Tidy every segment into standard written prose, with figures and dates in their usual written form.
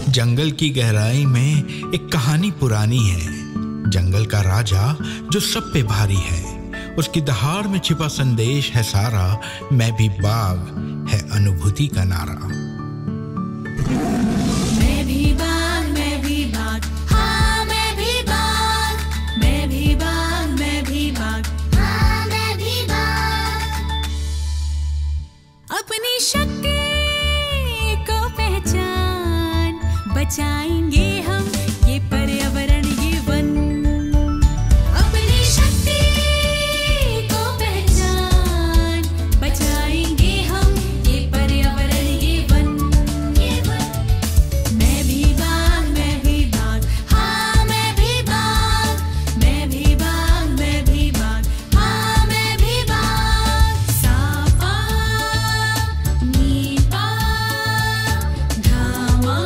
जंगल की गहराई में एक कहानी पुरानी है। जंगल का राजा जो सब पे भारी है, उसकी दहाड़ में छिपा संदेश है सारा, मैं भी बाघ है अनुभूति का नारा। मैं भी बाघ, मैं भी बाघ, हाँ मैं भी बाघ, मैं भी बाघ, मैं भी बाघ, हाँ मैं भी बाघ। अपनी शक्ति को पहचान, बचाएंगे हम ये पर्यावरण ये वन। अपनी शक्ति को पहचान, बचाएंगे हम ये पर्यावरण ये वन। मैं भी बाघ, मैं भी बाघ, हाँ मैं भी बाघ, मैं भी बाघ, मैं भी बाघ, हाँ मैं भी बाघ। सापा नीपा धामा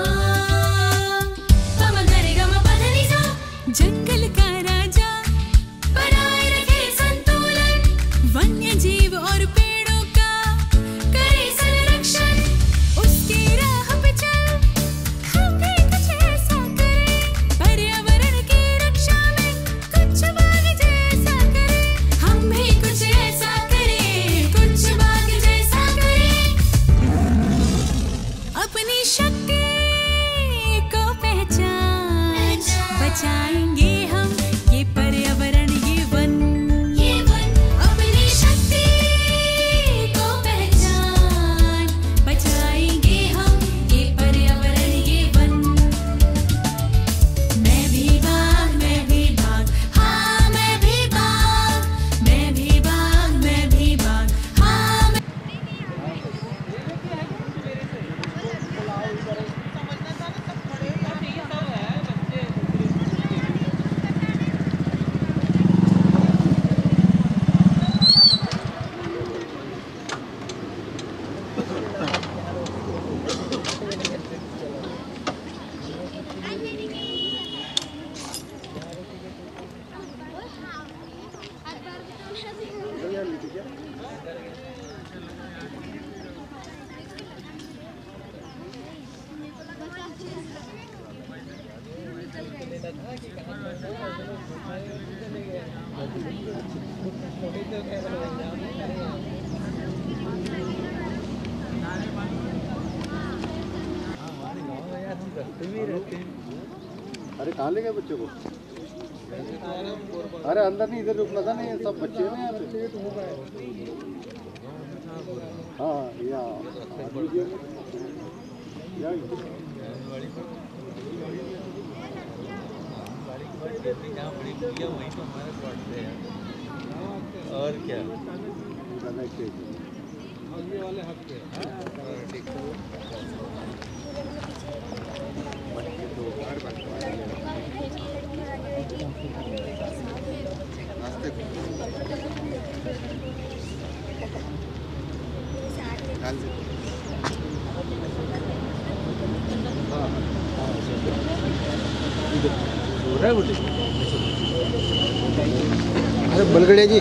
पमगरे गम पधनी सा। जंगल का राजा बनाए रखे संतुलन, वन्य जीव और पेड़ों का करे संरक्षण। उसकी राह पे चल, हम भी कुछ ऐसा करें, पर्यावरण की रक्षा में कुछ बाघ जैसा करें। हम भी कुछ ऐसा करें, कुछ बाघ जैसा करें। अपनी शक्ति को पहचान, बचाएंगे हम ये पर्यावरण ये वन। अपनी शक्ति को पहचान, बचाएंगे हम ये पर्यावरण ये वन। मैं भी बाघ, मैं भी बाघ, हाँ मैं भी बाघ, मैं भी बाघ, मैं भी बाघ, हाँ मैं। अरे कहाँ ले गए बच्चों को? अरे अंदर नहीं, इधर रुकना था ना, ये सब बच्चे हैं यहाँ पे। हाँ और क्या वाले हफ्ते अरे बलगड़िया जी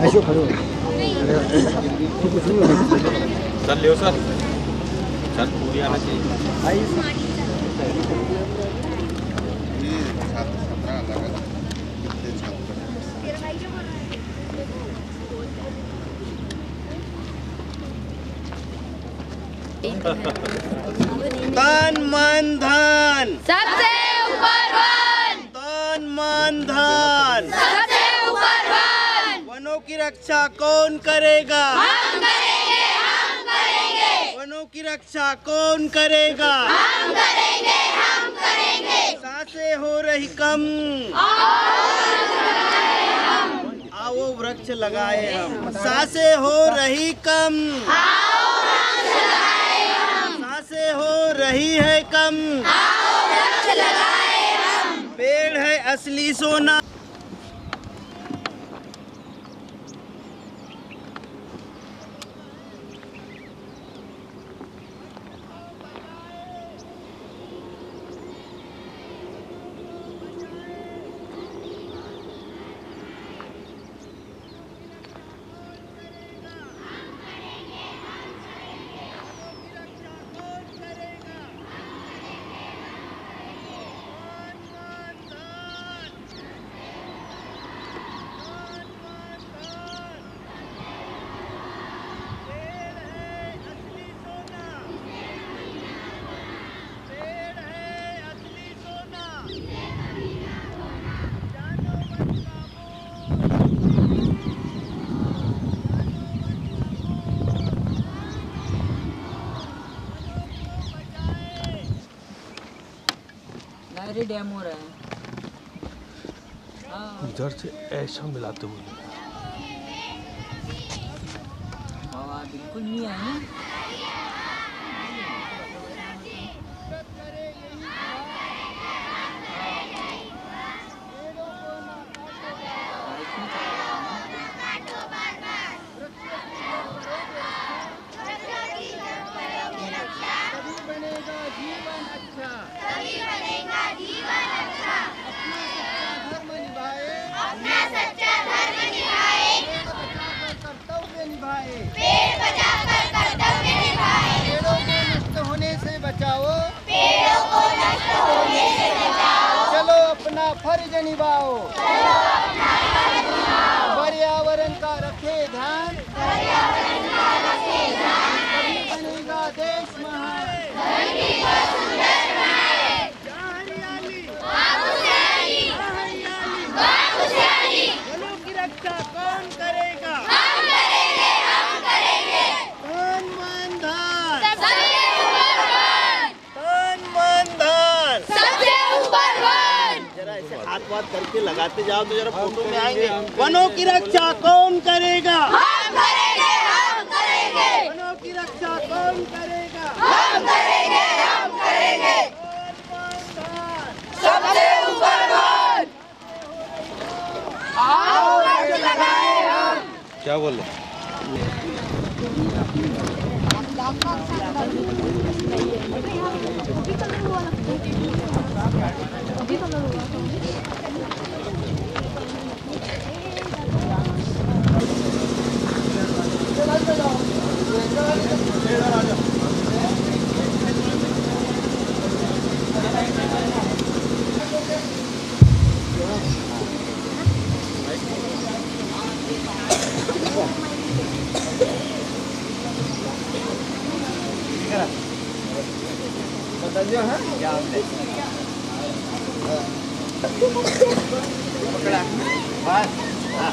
ऐसे खड़ो सर लियो सर पूरी आना चाहिए। तन मन धन सबसे ऊपर वन, तन मन धन सबसे ऊपर वन। वनों की रक्षा कौन करेगा? हम करेंगे, हम करेंगे, वनों की रक्षा कौन करेगा? हम करेंगे, हम करेंगे। सांसें हो रही कम, आओ वृक्ष लगाए हम। सांसें हो रही कम, सांसें हो रही है कम, पेड़ है असली सोना। अरे डैम हो रहा है। इधर से ऐसा मिलाते हुए हवा बिल्कुल नहीं आई ना। चलो अपना फर्ज निभाओ, पर्यावरण का रखे ध्यान, तभी बनेगा देश महान। वनों की रक्षा कौन करेगा? तन मन धन, तन मन धन। जरा ऐसे हाथ वाथ करके लगाते जाओ तो जरा फोटो में आएंगे। वनों की रक्षा कौन करेगा? हम करेंगे, हम करेंगे। वनों की रक्षा कौन करेगा? हम करेंगे, हम करेंगे। सबसे ऊपर वन। आओ वृक्ष लगाएं हम। क्या बोले? बताइए हाँ क्या हमने पकड़ा बस हाँ।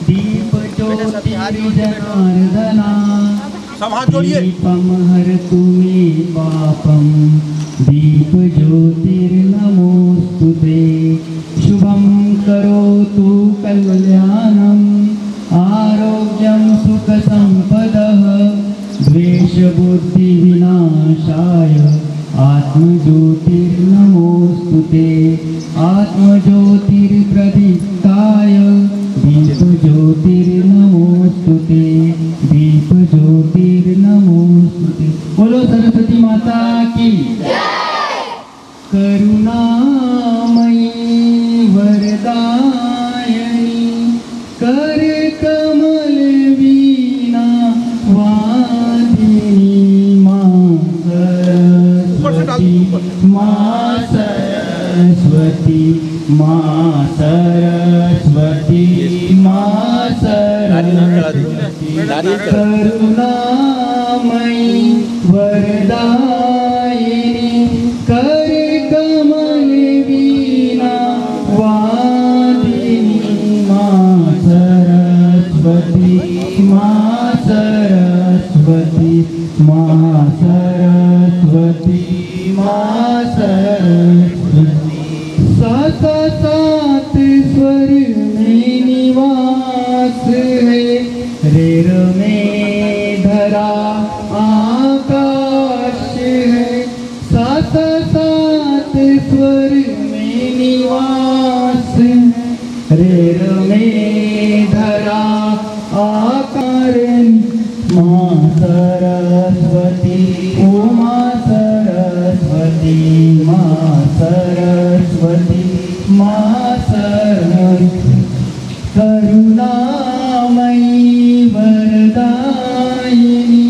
दीप ज्योति जनार्दना सब हाथ जोड़िए। दीपम हर तुमे पापम दीप ज्योतिर्नमोस्तुते शुभं करोतु कल्याणं आरोग्यं सुख संपदः द्वेष बुद्धि विनाशाय आत्मज्योतिर्नमोस्तुते आत्मज्योतिर्प्रदीप्ताय दीप ज्योतिर्नमोस्तुते दीप ज्योतिर्नमोस्तुते। बोलो सरस्वती माता की करुणामयी वरदायनी कर कमल वीणा वादिनी मां सरस्वती मां सरस्वती मां सरस्वती मां सरस्वती करुणामयी वरदायिनी कर कमल वीणा वादिनी मां सरस्वती मां सरस्वती मां सरस्वती मां सरस्वती। सात सात स्वर में निवास है रेर में धरा आकाश है। सात सात स्वर में निवास रेर में धरा आकार मां सरस्वती ओ मां सरस्वती मां सरस्वती मां सरस्वती करुणामयी वरदायिनी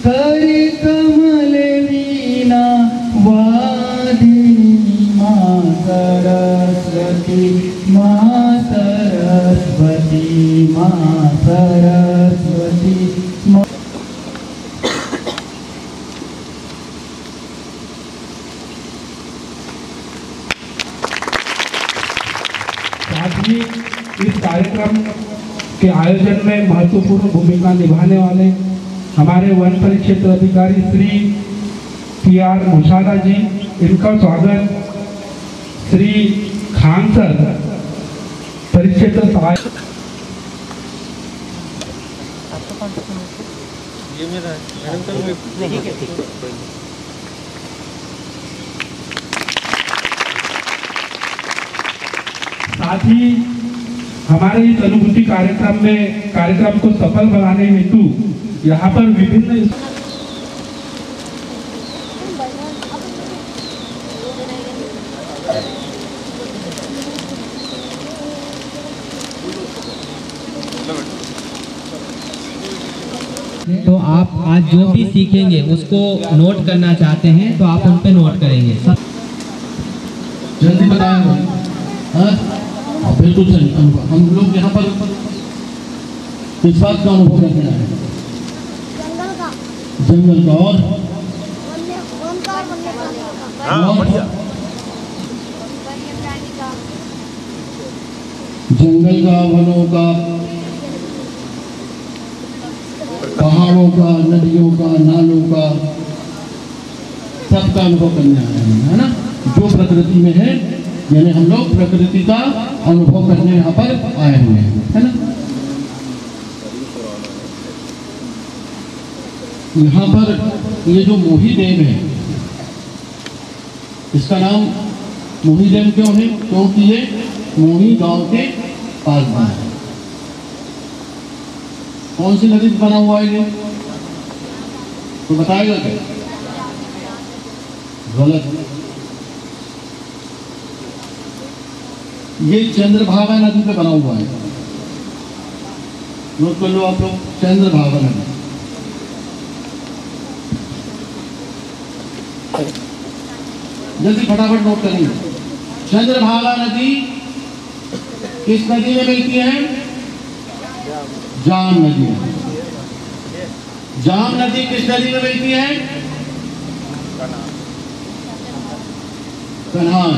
कर कमल वीणा वादिनी मां सरस्वती मां सरस्वती मां सरस्वती इस कार्यक्रम के आयोजन में महत्वपूर्ण भूमिका निभाने वाले हमारे वन परिक्षेत्र अधिकारी श्री PR मुशादा जी, इनका स्वागत श्री खान सर परिक्षेत्र सहायक। ये मेरा है ठीक है ठीक है। साथ ही हमारे इस अनुभूति कार्यक्रम को सफल बनाने हेतु यहाँ पर विभिन्न तो आप आज जो भी सीखेंगे उसको नोट करना चाहते हैं तो आप उन पे नोट करेंगे। जल्दी बताएंगे। बिल्कुल सही अनुभव। हम लोग यहाँ पर इस बात का अनुभव करके आए हैं, जंगल का और जंगल का, वनों का, पहाड़ों का, नदियों का, नालों का, सबका अनुभव करने आए हैं, है ना। जो प्रकृति में है, यानी हम लोग प्रकृति का अनुभव करने यहाँ पर आए हुए हैं, है ना। यहाँ पर ये जो मोही डैम है, इसका नाम मोही डैम क्यों है? क्योंकि ये मोही गांव के पास बना है। कौन सी नदी बना हुआ है ये? तो बताएगा क्या? गलत। ये चंद्रभागा नदी पे बना हुआ है। नोट कर लो आप लोग, चंद्रभागा नदी। जल्दी फटाफट नोट करेंगे। चंद्रभागा नदी किस नदी में मिलती है? जाम नदी में। जाम नदी किस नदी में मिलती है? कन्हान।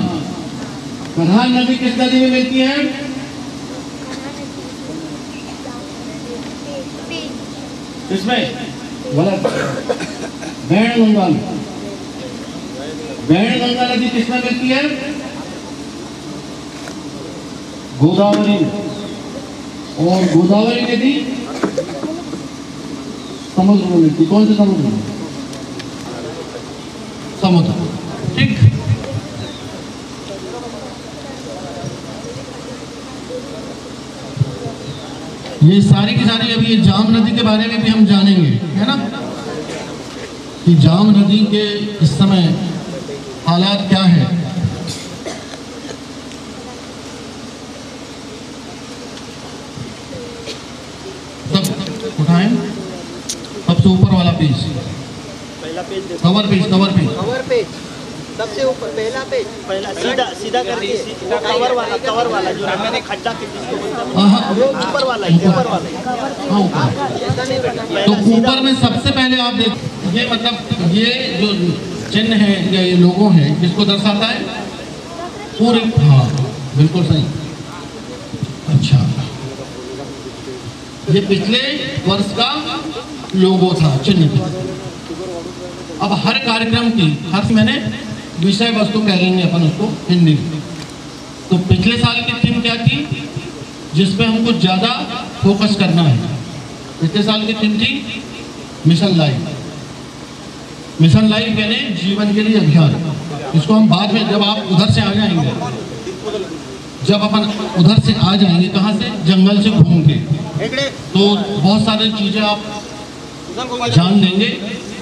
कन्हान नदी किस नदी में मिलती है? किसमें? गलत। वैनगंगा में। वैनगंगा नदी किसमें मिलती है? गोदावरी में। और गोदावरी नदी समुद्र में मिलती। कौन से समुद्र में? समुद्र। ठीक। ये सारी की सारी अभी ये जाम नदी के बारे में भी हम जानेंगे, है ना, कि जाम नदी के इस समय हालात क्या है। सब उठाएं, सबसे ऊपर वाला पेज, पहला page, cover page, cover page, cover page सबसे ऊपर, पहला पेज, पहला सीधा सीधा करके कवर वाला जो मैंने खड्डा के जिसको वो ऊपर वाला ही, ऊपर वाला। हाँ ऊपर। तो ऊपर में सबसे पहले आप देख, ये मतलब ये जो चिन्ह है या ये लोगो है, किसको दर्शाता है? पूरे। हाँ बिल्कुल सही। अच्छा, ये पिछले वर्ष का लोगो था, चिन्ह था। अब हर कार्यक्रम की हर मैंने विषय वस्तु कह लेंगे अपन उसको हिंदी में। तो पिछले साल की थीम क्या थी जिसपे हमको ज़्यादा फोकस करना है? पिछले साल की थीम थी मिशन लाइफ। मिशन लाइफ यानी जीवन के लिए अभियान। इसको हम बाद में, जब आप उधर से आ जाएंगे, जब अपन उधर से आ जाएंगे, कहाँ से? जंगल से घूम के, तो बहुत सारी चीज़ें आप जान लेंगे।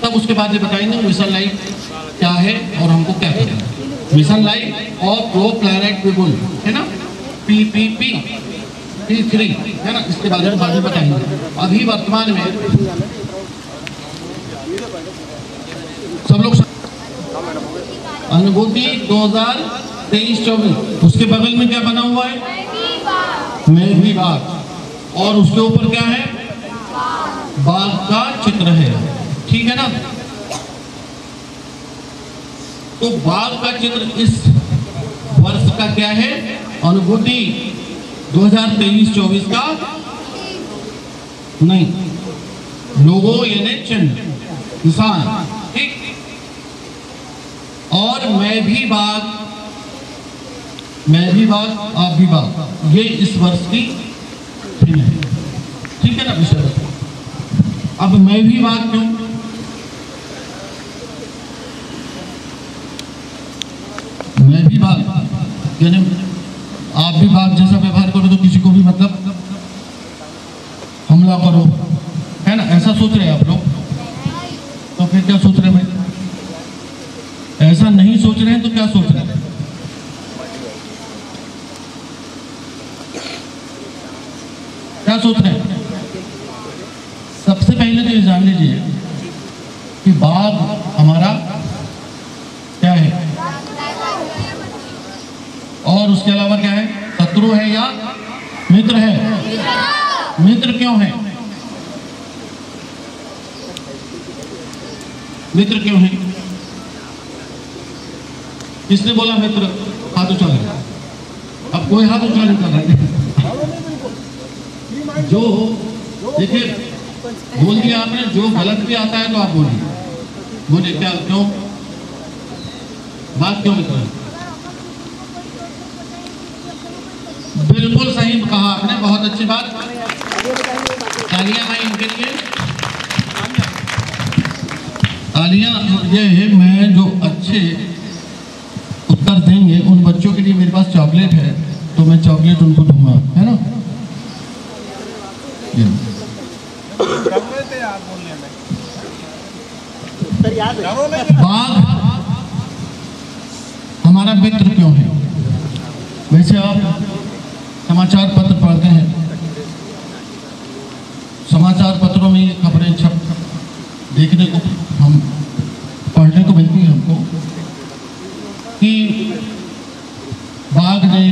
तब उसके बाद ये बताएंगे मिशन लाइफ क्या है और हमको क्या करना है। मिशन लाइफ और प्रो प्लैनेट पीपुल, है ना, PPP P3, है ना, इसके बारे में बाद में बताएंगे। अभी वर्तमान में सब लोग अनुभूति 2023-24, उसके बगल में क्या बना हुआ है? मैं भी बाघ। और उसके ऊपर क्या है? बाघ का चित्र है, ठीक है ना। तो बाघ का चित्र इस वर्ष का क्या है? अनुभूति 2023-24 का नहीं, लोगो यानी चिन्ह, निशान, ठीक। और मैं भी बाघ, आप भी बाघ, ये इस वर्ष की थीम है, ठीक है ना विषय। अब मैं भी बाघ क्यों? मैं भी बाघ यानी आप भी बाघ जैसा व्यवहार करो तो किसी को भी मतलब हमला करो, है ना, ऐसा सोच रहे हैं आप लोग। तो फिर क्या सोच रहे हैं भाई? ऐसा नहीं सोच रहे हैं तो क्या सोच रहे हैं? क्या सोच रहे हैं? सबसे पहले तो ये जान लीजिए कि बाघ हमारा क्या है, और उसके अलावा क्या है? शत्रु है या मित्र है? मित्र क्यों है? मित्र क्यों है? किसने बोला मित्र? हाथ उठा ले। अब कोई हाथ उठा नहीं कर रहा है। जो देखिए बोल दिया आपने, जो गलत भी आता है तो आप बोलिए क्या, क्यों बात क्यों मित्र है? बिल्कुल सही कहा आपने, बहुत अच्छी बात, तालियां भाई इनके लिए। तालियां ये है, मैं जो अच्छे उत्तर देंगे उन बच्चों के लिए मेरे पास चॉकलेट है, तो मैं चॉकलेट उनको दूंगा, है ना। बाघ हमारा मित्र क्यों है? वैसे आप समाचार पत्र पढ़ते हैं, समाचार पत्रों में ये खबरें देखने को हम पढ़ने को मिलती है हमको कि बाघ ने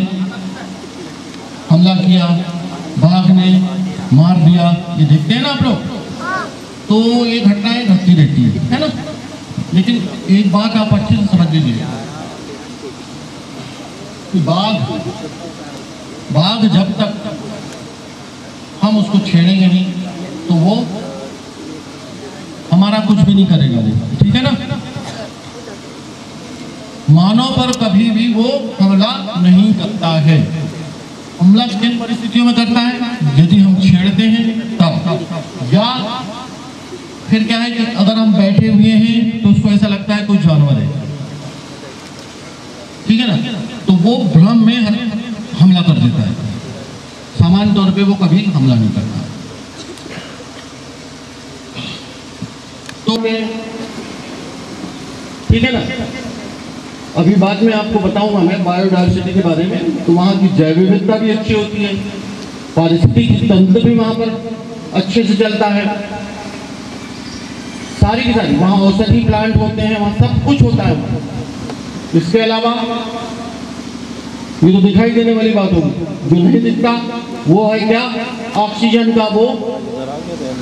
हमला किया, बाघ ने मार दिया, ये देखते हैं ना आप लोग। तो ये घटनाएं घटती रहती है ना। लेकिन एक बात आप अच्छे से समझ लीजिए कि बाघ जब तक हम उसको छेड़ेंगे नहीं तो वो हमारा कुछ भी नहीं करेगा, ठीक है ना। मानव पर कभी भी वो हमला नहीं करता है। हमला किन परिस्थितियों में करता है? यदि हम छेड़ते हैं तब, या फिर क्या है कि अगर हम बैठे हुए हैं तो उसको ऐसा लगता है कोई जानवर है, ठीक है ना, तो वो भ्रम में हमला कर देता है। सामान्य तौर पे वो कभी हमला नहीं करता। तो ठीक है ना। अभी बाद में आपको बताऊंगा मैं बायोडायवर्सिटी के बारे में। तो वहाँ की जैव विविधता भी अच्छी होती है, पारिस्थितिकी तंत्र भी वहाँ पर अच्छे से चलता है, सारी की सारी। वहाँ औषधि प्लांट होते हैं, वहाँ सब कुछ होता है। इसके अलावा ये तो दिखाई देने वाली बात होगी, जो नहीं दिखता वो है क्या? ऑक्सीजन का वो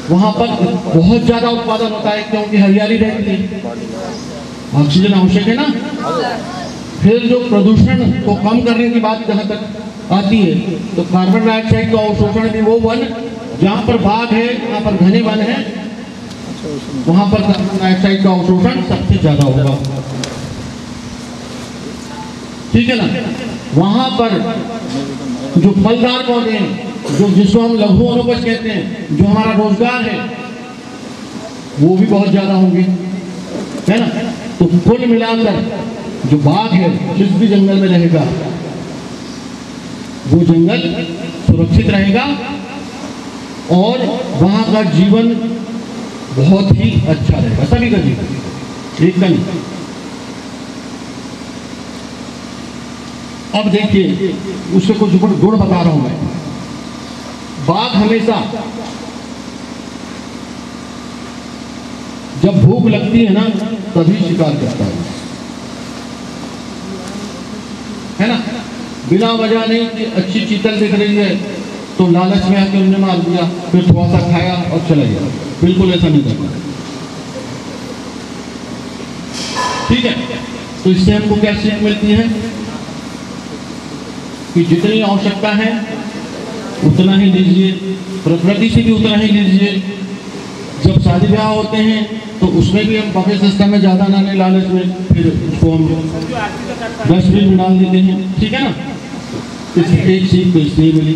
वहाँ पर बहुत ज़्यादा उत्पादन होता है, क्योंकि हरियाली रहती है, ऑक्सीजन आवश्यक है ना। फिर जो प्रदूषण को कम करने की बात जहाँ तक आती है, तो कार्बन डाइऑक्साइड का अवशोषण भी वो वन जहाँ पर बाघ है, जहाँ पर घने वन है, वहाँ पर कार्बन डाइऑक्साइड का अवशोषण सबसे ज़्यादा होगा, ठीक है ना। वहाँ पर जो फलदार पौधे हैं, जो जिसको हम लघु वनोपज कहते हैं, जो हमारा रोजगार है, वो भी बहुत ज़्यादा होंगे, है ना। तो कुल मिलाकर जो बाघ है जिस भी जंगल में रहेगा वो जंगल सुरक्षित रहेगा और वहाँ का जीवन बहुत ही अच्छा रहेगा, सभी का जीवन, एक का नहीं। अब देखिए उसके कुछ गुण बता रहा हूं मैं। बाघ हमेशा जब भूख लगती है ना तभी शिकार करता है ना। बिना वजह नहीं कि अच्छी चीतल दिख रही है तो लालच में आके उन्होंने मार दिया, फिर थोड़ा सा खाया और चला गया। बिल्कुल ऐसा नहीं करना, ठीक है। तो इससे हमको क्या सीख मिलती है कि जितनी आवश्यकता है उतना ही लीजिए, प्रकृति से भी उतना ही लीजिए। जब शादी ब्याह होते हैं तो उसमें भी हम बफे सिस्टम में ज़्यादा ना लें लालच में, फिर उसको हम डस्टबिन में डाल देते हैं, ठीक है ना। एक सीख तो इसलिए मिली।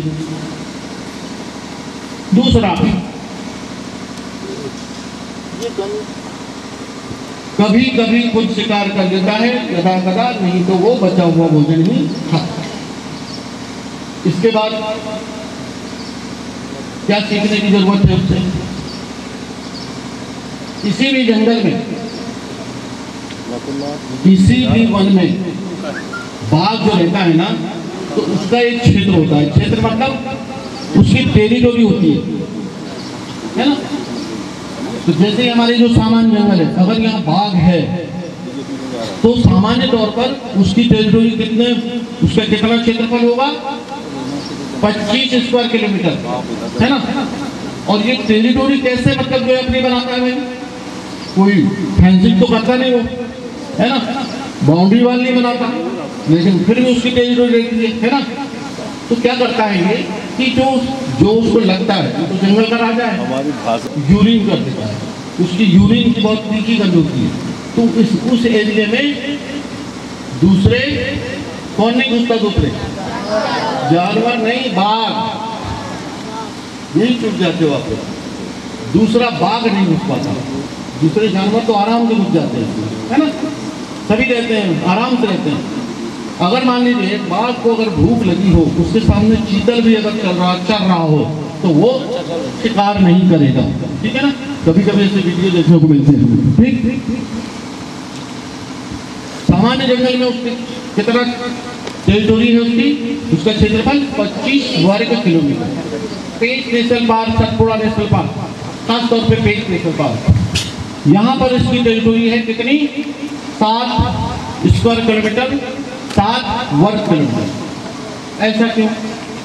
दूसरा, कभी कभी खुद शिकार कर लेता है, यदा कदा, नहीं तो वो बचा हुआ भोजन ही खाता। इसके बाद क्या सीखने की जरूरत है उससे? किसी भी जंगल में, किसी भी वन में बाघ जो रहता है ना, तो उसका एक क्षेत्र होता है। क्षेत्र मतलब उसकी टेरिटोरी होती है ना। तो जैसे हमारे जो सामान्य जंगल है, अगर यहाँ बाघ है तो सामान्य तौर पर उसकी टेरिटोरी कितने, उसका कितना क्षेत्रफल होगा? 25 स्क्वायर किलोमीटर, है ना। और ये टेरिटोरी कैसे मतलब जो अपनी बनाता है भाई? कोई फेंसिंग तो करता नहीं वो, है ना, बाउंड्री वाल नहीं बनाता, लेकिन फिर भी उसकी टेरिटोरी रहती है ना। तो क्या करता है ये कि जो उसको लगता है, तो जंगल का राजा है, हमारी भाषा यूरिन कर देता है, उसकी यूरिन की बहुत तीखी गंध होती है। तो उस एरिया में दूसरे कौन नहीं घुसता? दूसरे जानवर नहीं, बाघ, यही चुप जाते हो आप। दूसरा बाघ नहीं घुस पाता, दूसरे जानवर तो आराम से घुस जाते हैं, है ना। सभी रहते हैं, आराम से रहते हैं। अगर मान लीजिए बाघ को अगर भूख लगी हो, उसके सामने चीतल भी अगर चल रहा हो, तो वो शिकार नहीं करेगा, ठीक है ना। कभी कभी ऐसे वीडियो देखने को मिलते हैं, ठीक। सामान्य जंगल में उसकी कितना टेरिटोरी है? उसका क्षेत्रफल 25 वर्ग kilometre. Pench national park, Satpura national park, खासतौर पे पेंच नेशनल पार्क, यहाँ पर इसकी टेरिटोरी है कितनी? 7 स्क्वायर किलोमीटर, 7 वर्ग किलोमीटर। ऐसा क्यों?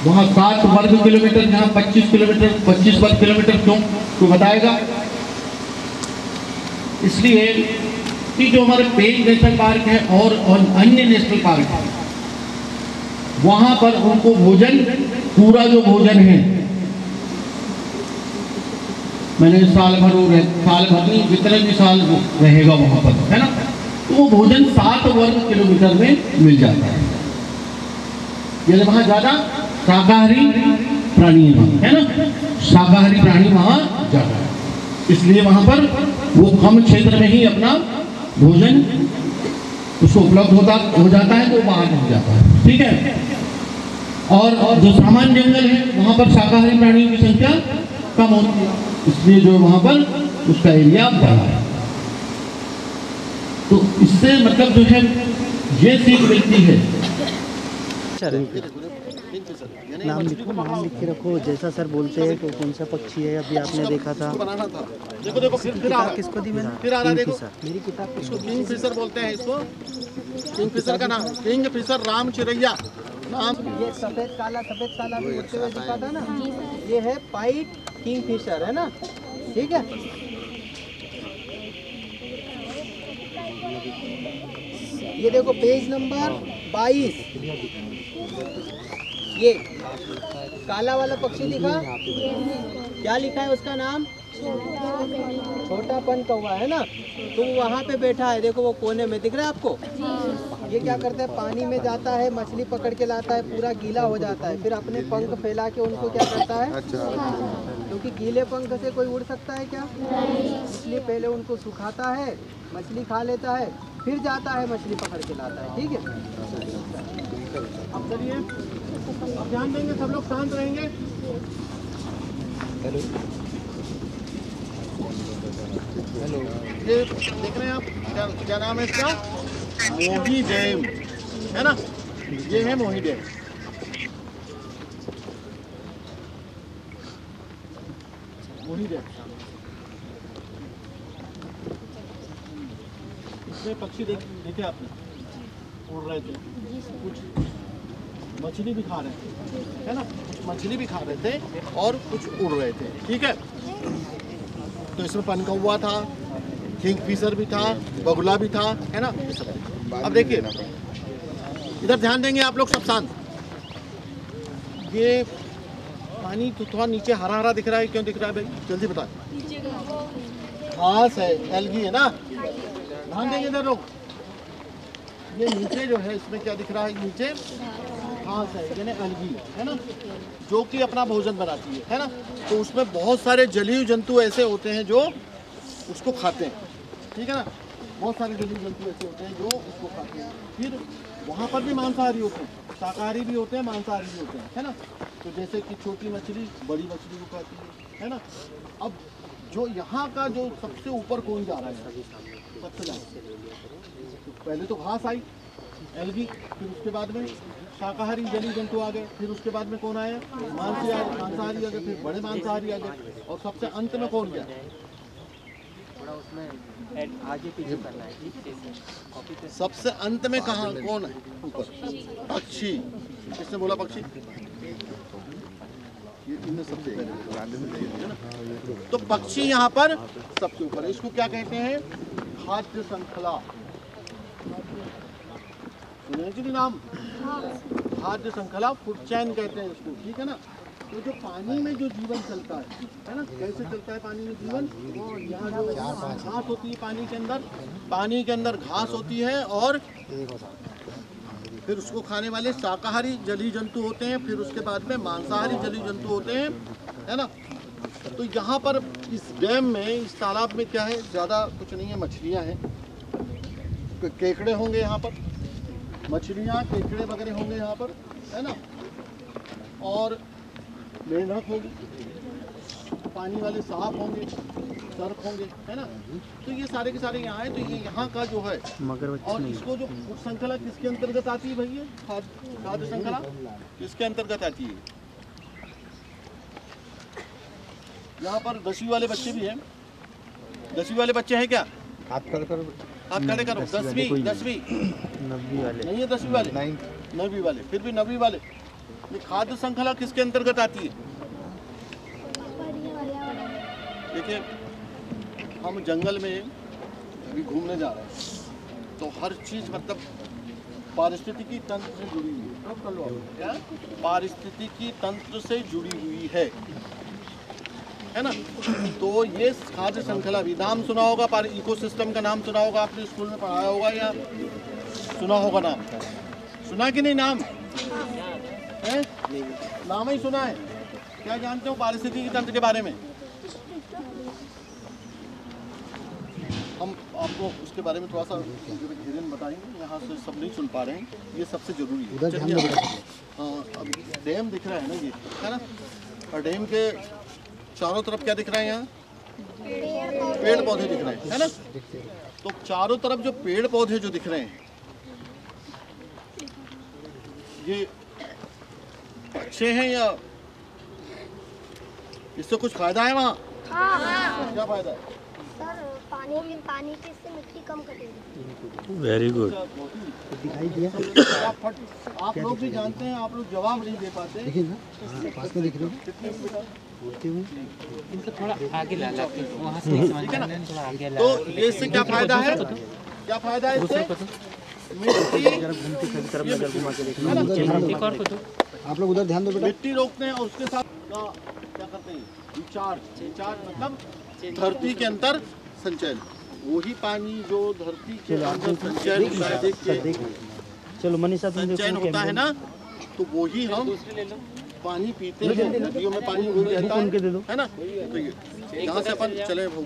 वहाँ 7 वर्ग किलोमीटर, यहाँ 25 किलोमीटर, 25 वर्ग किलोमीटर क्यों? कोई बताएगा? इसलिए कि जो हमारे पेंच नेशनल पार्क है और अन्य नेशनल पार्क है, वहाँ पर उनको भोजन, पूरा जो भोजन है, मैंने साल भर नहीं, जितने भी साल रहेगा वहाँ पर, है ना, तो वो भोजन 7 वर्ग किलोमीटर में मिल जाता है। ये वहाँ ज़्यादा शाकाहारी प्राणी है ना, शाकाहारी प्राणी वहाँ ज़्यादा है, इसलिए वहाँ पर वो कम क्षेत्र में ही अपना भोजन उसको उपलब्ध हो जाता है, तो बाहर नहीं जाता है, ठीक है। और जो सामान्य जंगल है, वहाँ पर शाकाहारी प्राणियों की संख्या कम होती है, इसलिए जो वहाँ पर उसका एरिया बड़ा है। तो इससे मतलब जो है ये सीख मिलती है। नाम लिखो, नाम लिख के रखो, जैसा सर बोलते हैं तो कौन सा पक्षी है। अभी आपने देखा था, देखो देखो, किताब किसको दी मैंने? फिर आ रहा है, देखो मेरी किताब इसको किंग फिशर बोलते हैं। इसको किंग फिशर का नाम, किंग फिशर राम चिरैया नाम। ये सफेद काला भी उड़ते हुए दिखा था ना, ये है पाइट किंग फिशर, है ना, ठीक है। ये देखो पेज नंबर 22, ये काला वाला पक्षी दिखा, क्या लिखा है उसका नाम? छोटा पन कौवा, है ना। तो वहाँ पे बैठा है, देखो वो कोने में दिख रहा है आपको। ये क्या करता है, पानी में जाता है, मछली पकड़ के लाता है, पूरा गीला हो जाता है, फिर अपने पंख फैला के उनको क्या करता है, क्योंकि गीले पंख से कोई उड़ सकता है क्या? इसलिए पहले उनको सुखाता है, मछली खा लेता है, फिर जाता है मछली पकड़ के लाता है, ठीक है। अब चलिए, अब ध्यान देंगे, सब लोग शांत रहेंगे। हेलो, ये देख रहे हैं आप, क्या नाम है इसका? मोही डैम, है ना, ये है मोही डैम। मोही डैम, इसमें पक्षी देखे आपने, उड़ रहे थे, कुछ मछली भी खा रहे थे, है ना, कुछ मछली भी खा रहे थे और कुछ उड़ रहे थे, ठीक है। तो इसमें पनकौवा था, किंग फिशर भी था, बगुला भी था, है ना, ये सब। अब देखिए इधर ध्यान देंगे आप लोग, सब शांत। ये पानी तो थोड़ा नीचे हरा हरा दिख रहा है, क्यों दिख रहा है भाई, जल्दी बता। घास है, एल्गी है ना, ध्यान देंगे इधर लोग। ये नीचे जो है इसमें क्या दिख रहा है, नीचे घास है यानी एल्गी है ना, जो कि अपना भोजन बनाती है ना। तो उसमें बहुत सारे जलीय जंतु ऐसे होते हैं जो उसको खाते हैं, ठीक है ना। बहुत सारे जलीय जंतु ऐसे होते हैं जो उसको खाते हैं। फिर वहाँ पर भी मांसाहारी होते हैं, शाकाहारी भी होते हैं, मांसाहारी भी होते हैं, है ना। तो जैसे कि छोटी मछली बड़ी मछली को खाती है ना। अब जो यहाँ का जो सबसे ऊपर कौन जा रहा है, सबसे ज़्यादा तो पहले तो घास आई एल्गी, फिर उसके बाद में शाकाहारी जलीय जंतु आ गए, फिर उसके बाद में कौन आया, मांसाहारी आ गए, फिर बड़े मांसाहारी आ गए, और सबसे अंत में कौन गया। आगे पीछे करना है। सबसे अंत में कहाँ कौन है, ऊपर पक्षी। किसने बोला पक्षी, ये इनमें सबसे है ना। तो पक्षी यहाँ पर सबसे ऊपर है। इसको क्या कहते हैं, खाद्य श्रृंखला, सुने कि नहीं नाम, खाद्य श्रृंखला, फूड चेन कहते हैं इसको, ठीक है ना। तो जो पानी में जो जीवन चलता है ना, कैसे चलता है पानी में जीवन, यहाँ जो घास होती है पानी के अंदर घास होती है, और फिर उसको खाने वाले शाकाहारी जलीय जंतु होते हैं, फिर उसके बाद में मांसाहारी जलीय जंतु होते हैं, है ना। तो यहाँ पर इस डैम में, इस तालाब में क्या है, ज़्यादा कुछ नहीं है, मछलियाँ हैं, केकड़े होंगे यहाँ पर, मछलियाँ केकड़े वगैरह होंगे यहाँ पर, है ना। और मेंढक होगी, पानी वाले सांप होंगे, सर्प होंगे, है ना। तो ये सारे के सारे यहाँ हैं। तो ये यहाँ का जो है, और इसको जो फूड श्रृंखला किसके अंतर्गत आती है भैया, खाद्य श्रृंखला किसके अंतर्गत आती है। यहाँ पर 10वीं वाले बच्चे भी हैं, 10वीं वाले बच्चे हैं क्या, हाथ खड़े करो, 10वीं 9वीं वाले नहीं है, 10वीं वाले 9वीं वाले, फिर भी 9वीं वाले। ये खाद्य श्रृंखला किसके अंतर्गत आती है। देखिए हम जंगल में अभी घूमने जा रहे हैं, तो हर चीज़ मतलब पारिस्थितिकी तंत्र से जुड़ी हुई है, क्या पारिस्थितिकी तंत्र से जुड़ी हुई है ना। तो ये खाद्य श्रृंखला भी नाम सुना होगा, इकोसिस्टम का नाम सुना होगा, आपने स्कूल में पढ़ाया होगा या सुना होगा नाम, सुना कि नहीं नाम है, नाम ही सुना है। क्या जानते हो पारिस्थितिकी तंत्र के बारे में, हम आपको उसके बारे में थोड़ा सा घेरे में बताएंगे, यहाँ से सब नहीं सुन पा रहे हैं, ये सबसे जरूरी है। हाँ, अब डैम दिख रहा है ना, ये है ना, और डैम के चारों तरफ क्या दिख रहा है, यहाँ पेड़ पौधे दिख रहे हैं, है ना। तो चारों तरफ जो पेड़ पौधे जो दिख रहे हैं, ये अच्छे हैं या इससे कुछ फायदा है वहाँ। क्या फायदा है सर, पानी के से मिट्टी कम कटेगी। Very good. दिखाई दिया, आप लोग भी जानते हैं, आप लोग जवाब नहीं दे पाते। देखिए ना, पास में दिख रहे हो, बोलते हुए इनसे थोड़ा आगे ला के वहाँ से नहीं समझ में, थोड़ा आगे ला। तो ये इससे क्या फायदा है, क्या फायदा है इससे, आप लोग उधर ध्यान दो बेटा। मिट्टी रोकते हैं और उसके साथ क्या करते हैं, रिचार्ज मतलब धरती के अंदर संचयन, वही पानी जो धरती के अंदर संचयन होता है ना, तो वही हम पानी पीते हैं, नदियों में पानी रहता है ना। तो यहाँ से अपन चले हो गए।